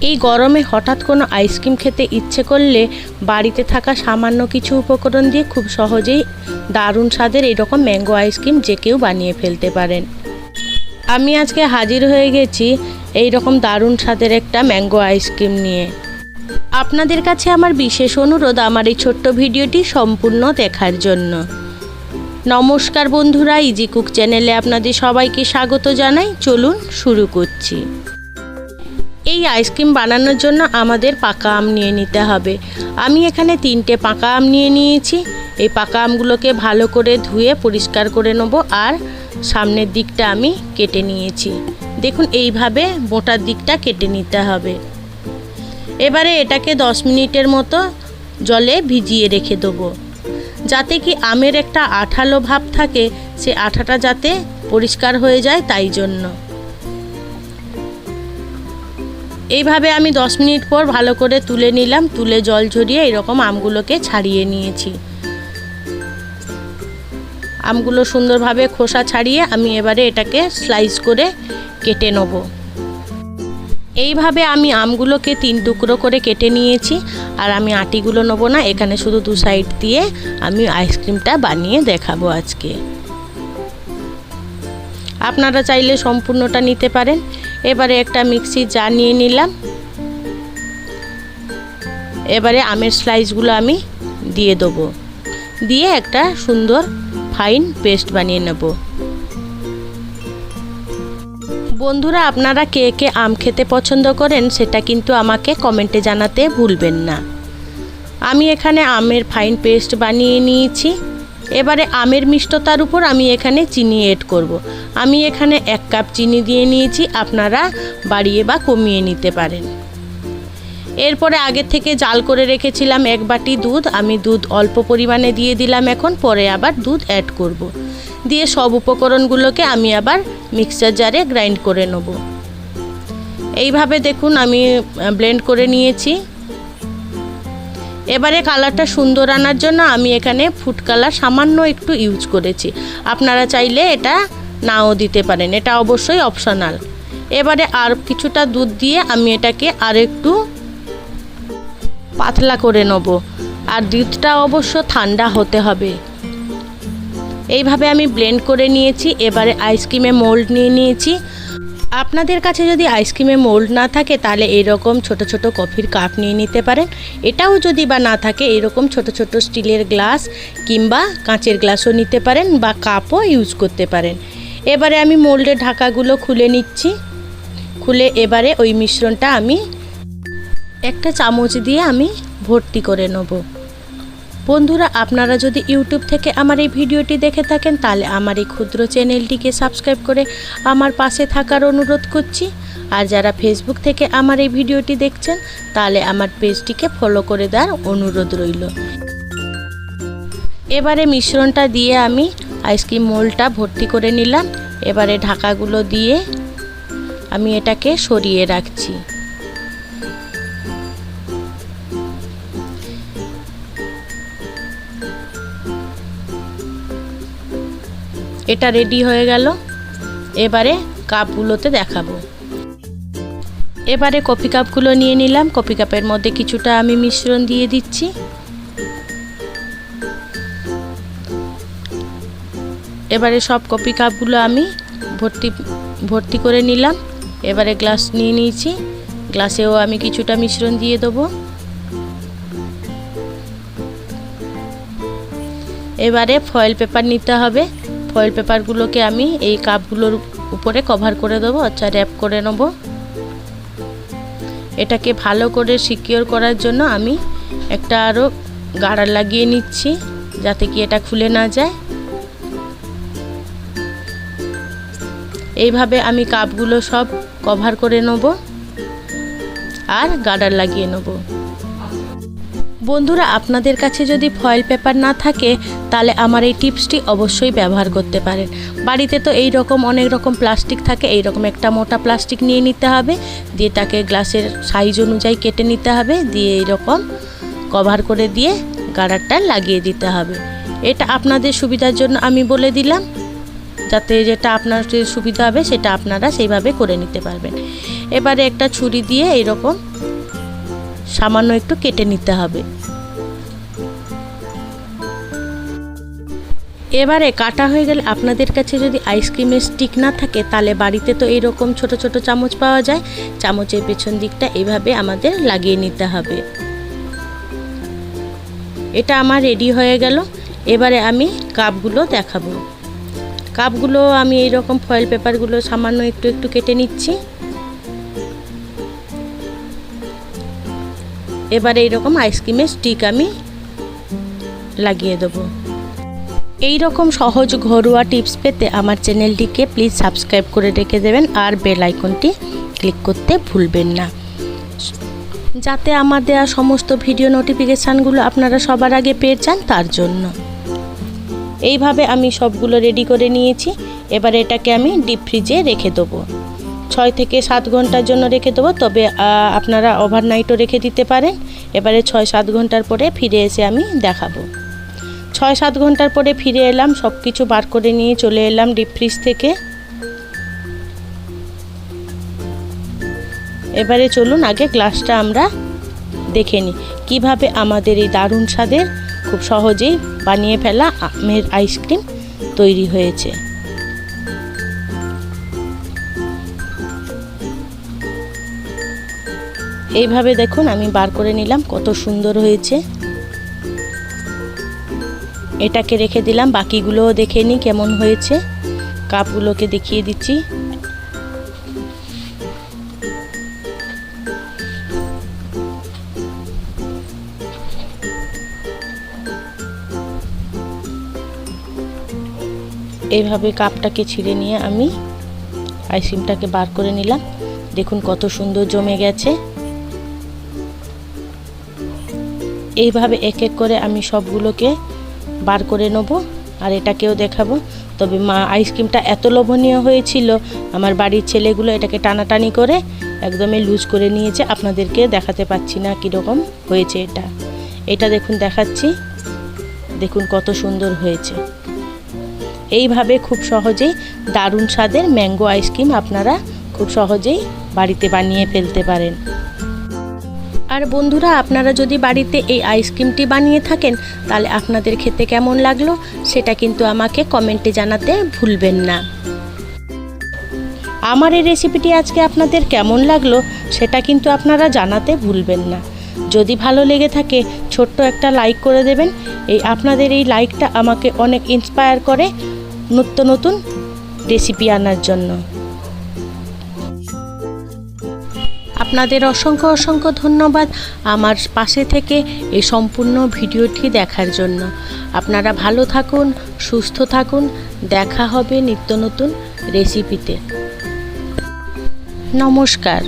এই গরমে হঠাৎ কোনো আইসক্রিম খেতে ইচ্ছে করলে বাড়িতে থাকা সামান্য কিছু উপকরণ দিয়ে খুব সহজেই দারুণ স্বাদের এরকম ম্যাঙ্গো আইসক্রিম যে কেউ বানিয়ে ফেলতে পারেন। আমি আজকে হাজির হয়ে গেছি এই রকম দারুণ স্বাদের একটা ম্যাঙ্গো আইসক্রিম নিয়ে। আপনাদের কাছে আমার বিশেষ অনুরোধ আমার এই ছোট্ট ভিডিওটি সম্পূর্ণ দেখার জন্য। নমস্কার বন্ধুরা, ইজি কুক চ্যানেলে আপনাদের সবাইকে স্বাগত জানাই। চলুন শুরু করছি। এই আইসক্রিম বানানোর জন্য আমাদের পাকা আম নিয়ে নিতে হবে। আমি এখানে 3টে পাকা আম নিয়ে নিয়েছি। এই পাকা আমগুলোকে ভালো করে ধুয়ে পরিষ্কার করে নেব আর সামনের দিকটা আমি কেটে নিয়েছি। দেখুন এইভাবে মোটার দিকটা কেটে নিতে হবে। এবারে এটাকে 10 মিনিটের মতো জলে ভিজিয়ে রেখে দেবো, যাতে কি আমের একটা আঠালো ভাব থাকে, সে আঠাটা যাতে পরিষ্কার হয়ে যায় তাই জন্য। এইভাবে আমি 10 মিনিট পর ভালো করে তুলে নিলাম। তুলে জল ঝরিয়ে এরকম আমগুলোকে ছাড়িয়ে নিয়েছি। আমগুলো সুন্দরভাবে খোসা ছাড়িয়ে আমি এবারে এটাকে স্লাইস করে কেটে নেব। এইভাবে আমি আমগুলোকে 3 টুকরো করে কেটে নিয়েছি। আর আমি আটিগুলো নেব না, এখানে শুধু 2 সাইড দিয়ে আমি আইসক্রিমটা বানিয়ে দেখাবো আজকে। আপনারা চাইলে সম্পূর্ণটা নিতে পারেন। এবারে একটা মিক্সির জার নিয়ে নিলাম। এবারে আমের স্লাইসগুলো আমি দিয়ে দেবো, দিয়ে একটা সুন্দর ফাইন পেস্ট বানিয়ে নেব। বন্ধুরা, আপনারা কে কে আম খেতে পছন্দ করেন সেটা কিন্তু আমাকে কমেন্টে জানাতে ভুলবেন না। আমি এখানে আমের ফাইন পেস্ট বানিয়ে নিয়েছি। এবারে আমের মিষ্টতার উপর আমি এখানে চিনি এড করব। আমি এখানে 1 কাপ চিনি দিয়ে নিয়েছি, আপনারা বাড়িয়ে বা কমিয়ে নিতে পারেন। এরপরে আগে থেকে জাল করে রেখেছিলাম 1 বাটি দুধ। আমি দুধ অল্প পরিমাণে দিয়ে দিলাম, এখন পরে আবার দুধ অ্যাড করব। দিয়ে সব উপকরণগুলোকে আমি আবার মিক্সচার জারে গ্রাইন্ড করে নেব। এইভাবে দেখুন আমি ব্লেন্ড করে নিয়েছি। এবারে কালারটা সুন্দর আনার জন্য আমি এখানে ফুড কালার সামান্য একটু ইউজ করেছি। আপনারা চাইলে এটা নাও দিতে পারেন, এটা অবশ্যই অপশনাল। এবারে আর কিছুটা দুধ দিয়ে আমি এটাকে আর একটু পাতলা করে নেব। আর দুধটা অবশ্য ঠান্ডা হতে হবে। এইভাবে আমি ব্লেন্ড করে নিয়েছি। এবারে আইসক্রিমে মোল্ড নিয়ে নিয়েছি। আপনাদের কাছে যদি আইসক্রিমে মোল্ড না থাকে তাহলে এরকম ছোট ছোট কফির কাপ নিয়ে নিতে পারেন। এটাও যদি বা না থাকে এরকম ছোট ছোট স্টিলের গ্লাস কিংবা কাঁচের গ্লাসও নিতে পারেন বা কাপও ইউজ করতে পারেন। এবারে আমি মোল্ডের ঢাকাগুলো খুলে নিচ্ছি। খুলে এবারে ওই মিশ্রণটা আমি একটা চামচ দিয়ে আমি ভর্তি করে নেব। বন্ধুরা, আপনারা যদি ইউটিউব থেকে আমার এই ভিডিওটি দেখে থাকেন তাহলে আমার এই ক্ষুদ্র চ্যানেলটিকে সাবস্ক্রাইব করে আমার পাশে থাকার অনুরোধ করছি। আর যারা ফেসবুক থেকে আমার এই ভিডিওটি দেখছেন তাহলে আমার পেজটিকে ফলো করে দেওয়ার অনুরোধ রইল। এবারে মিশ্রণটা দিয়ে আমি আইসক্রিম মোল্ডটা ভর্তি করে নিলাম। এবারে ঢাকাগুলো দিয়ে আমি এটাকে সরিয়ে রাখছি। এটা রেডি হয়ে গেল। এবারে কাপগুলোতে দেখাবো। এবারে কফি কাপগুলো নিয়ে নিলাম। কফি কাপের মধ্যে কিছুটা আমি মিশ্রণ দিয়ে দিচ্ছি। এবারে সব কফি কাপগুলো আমি ভর্তি করে নিলাম। এবারে গ্লাস নিয়ে নিয়েছি, গ্লাসেও আমি কিছুটা মিশ্রণ দিয়ে দেবো। এবারে ফয়েল পেপার নিতে হবে। ফয়েল পেপারগুলোকে আমি এই কাপগুলোর উপরে কভার করে দেবো, আচ্ছা র্যাপ করে নেব। এটাকে ভালো করে সিকিওর করার জন্য আমি একটা আরও গার্ডার লাগিয়ে নিচ্ছি, যাতে কি এটা খুলে না যায়। এইভাবে আমি কাপগুলো সব কভার করে নেব আর গার্ডার লাগিয়ে নেব। বন্ধুরা, আপনাদের কাছে যদি ফয়েল পেপার না থাকে তাহলে আমার এই টিপসটি অবশ্যই ব্যবহার করতে পারেন। বাড়িতে তো এই রকম অনেক রকম প্লাস্টিক থাকে। এই রকম একটা মোটা প্লাস্টিক নিয়ে নিতে হবে, দিয়ে এটাকে গ্লাসের সাইজ অনুযায়ী কেটে নিতে হবে, দিয়ে এইরকম কভার করে দিয়ে গার্ডারটা লাগিয়ে দিতে হবে। এটা আপনাদের সুবিধার জন্য আমি বলে দিলাম, যাতে যেটা আপনার সুবিধা হবে সেটা আপনারা সেইভাবে করে নিতে পারবেন। এবারে একটা ছুরি দিয়ে এরকম সামান্য একটু কেটে নিতে হবে। এবারে কাটা হয়ে গেলে আপনাদের কাছে যদি আইসক্রিমের স্টিক না থাকে তাহলে বাড়িতে তো এরকম ছোট ছোট চামচ পাওয়া যায়, চামচের পেছন দিকটা এইভাবে আমাদের লাগিয়ে নিতে হবে। এটা আমার রেডি হয়ে গেল। এবারে আমি কাপগুলো দেখাবো। কাপগুলো আমি এইরকম ফয়েল পেপারগুলো সামান্য একটু একটু কেটে নিচ্ছি। এবারে এইরকম আইসক্রিমের স্টিক আমি লাগিয়ে দেবো। এই রকম সহজ ঘরোয়া টিপস পেতে আমার চ্যানেলটিকে প্লিজ সাবস্ক্রাইব করে রেখে দেবেন আর বেল আইকনটি ক্লিক করতে ভুলবেন না, যাতে আমার দেওয়া সমস্ত ভিডিও নোটিফিকেশানগুলো আপনারা সবার আগে পেয়ে যান তার জন্য। এইভাবে আমি সবগুলো রেডি করে নিয়েছি। এবার এটাকে আমি ডিপ ফ্রিজে রেখে দেবো, 6 থেকে 7 ঘন্টার জন্য রেখে দেবো। তবে আপনারা ওভারনাইটও রেখে দিতে পারেন। এবারে 6-7 ঘন্টার পরে ফিরে এসে আমি দেখাবো। 6-7 ঘন্টার পরে ফিরে এলাম, সব কিছু বার করে নিয়ে চলে এলাম ডিপ ফ্রিজ থেকে। এবারে চলুন আগে গ্লাসটা আমরা দেখে নিই কীভাবে আমাদের এই দারুণ স্বাদের খুব সহজেই বানিয়ে ফেলা আমের আইসক্রিম তৈরি হয়েছে। এইভাবে দেখুন আমি বার করে নিলাম, কত সুন্দর হয়েছে। এটাকে রেখে দিলাম, বাকিগুলোও দেখে নিই কেমন হয়েছে। কাপগুলোকে দেখিয়ে দিচ্ছি। এইভাবে কাপটাকে ছিঁড়ে নিয়ে আমি আইসক্রিমটাকে বার করে নিলাম। দেখুন কত সুন্দর জমে গেছে। এইভাবে এক এক করে আমি সবগুলোকে বার করে নেব আর এটাকেও দেখাবো। তবে আইসক্রিমটা এত লোভনীয় হয়েছিল, আমার বাড়ির ছেলেগুলো এটাকে টানাটানি করে একদমই লুজ করে নিয়েছে। আপনাদেরকে দেখাতে পাচ্ছি না কীরকম হয়েছে এটা দেখুন দেখাচ্ছি। দেখুন কত সুন্দর হয়েছে। এইভাবে খুব সহজেই দারুণ স্বাদের ম্যাঙ্গো আইসক্রিম আপনারা খুব সহজেই বাড়িতে বানিয়ে ফেলতে পারেন। আর বন্ধুরা, আপনারা যদি বাড়িতে এই আইসক্রিমটি বানিয়ে থাকেন তাহলে আপনাদের খেতে কেমন লাগলো সেটা কিন্তু আমাকে কমেন্টে জানাতে ভুলবেন না। আমার এই রেসিপিটি আজকে আপনাদের কেমন লাগলো সেটা কিন্তু আপনারা জানাতে ভুলবেন না। যদি ভালো লেগে থাকে ছোট্ট একটা লাইক করে দেবেন। আপনাদের এই লাইকটা আমাকে অনেক ইন্সপায়ার করে নতুন নতুন রেসিপি আনার জন্য। আপনাদের অসংখ্য অসংখ্য ধন্যবাদ আমার পাশে থেকে এই সম্পূর্ণ ভিডিওটি দেখার জন্য। আপনারা ভালো থাকুন, সুস্থ থাকুন। দেখা হবে নিত্য নতুন রেসিপিতে। নমস্কার।